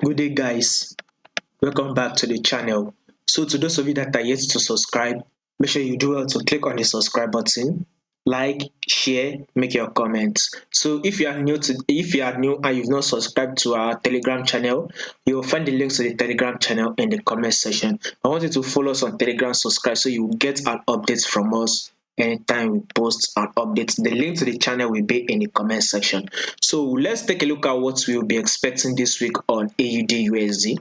Good day, guys. Welcome back to the channel. So, to those of you that are yet to subscribe, make sure you do well to click on the subscribe button, like, share, make your comments. So, if you are new and you've not subscribed to our Telegram channel, you will find the links to the Telegram channel in the comment section. I want you to follow us on Telegram, subscribe, so you will get an update from us anytime we post an update. The link to the channel will be in the comment section. So let's take a look at what we will be expecting this week on AUD USD.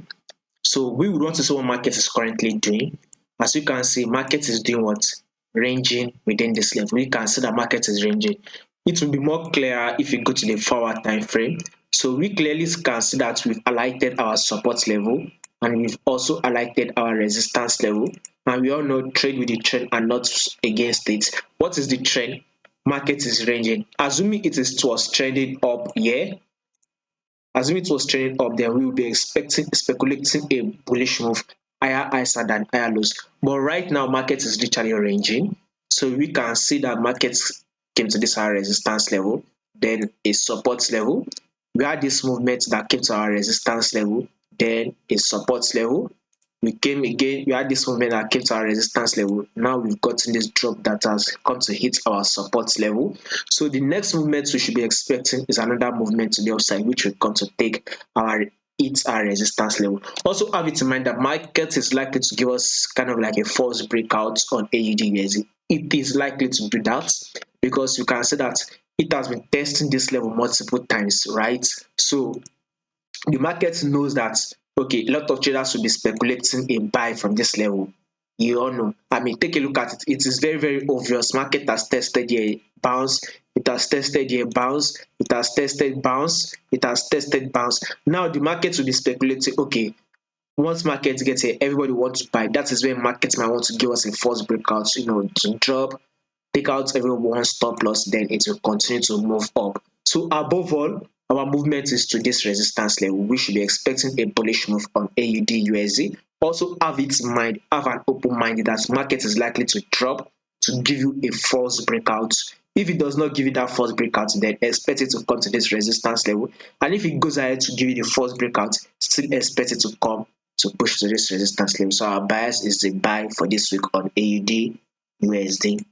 So we would want to see what market is currently doing. As you can see, market is doing what? Ranging within this level. We can see that market is ranging. It will be more clear if you go to the 4-hour time frame. So we clearly can see that we've highlighted our support level and we've also highlighted our resistance level. And we all know trade with the trend and not against it. What is the trend? Market is ranging. Assuming was trending up here, assuming it was trading up, then we will be speculating a bullish move, higher highs than higher lows. But right now, market is literally ranging. So we can see that markets came to this higher resistance level, then a support level. We had this movement that came to our resistance level, then a support level. We came again, we had this movement that came to our resistance level. Now we've gotten this drop that has come to hit our support level. So the next movement we should be expecting is another movement to the upside, which will come to take our hit our resistance level. Also have it in mind that market is likely to give us kind of like a false breakout on AUD. It is likely to do that because you can see that it has been testing this level multiple times, right? So the market knows that, okay, a lot of traders will be speculating a buy from this level. You all know. I mean, take a look at it. It is very, very obvious. Market has tested here, bounce. It has tested here, bounce. It has tested, bounce. It has tested, bounce. Now the market will be speculating, okay, once market gets here, everybody wants to buy. That is when market might want to give us a false breakout, to drop, take out everyone's stop loss, then it will continue to move up. So above all, our movement is to this resistance level. We should be expecting a bullish move on AUD/USD. Also have it in mind, have an open mind that market is likely to drop to give you a false breakout. If it does not give you that false breakout, then expect it to come to this resistance level. And if it goes ahead to give you the false breakout, still expect it to come to push to this resistance level. So our bias is the buy for this week on AUD/USD.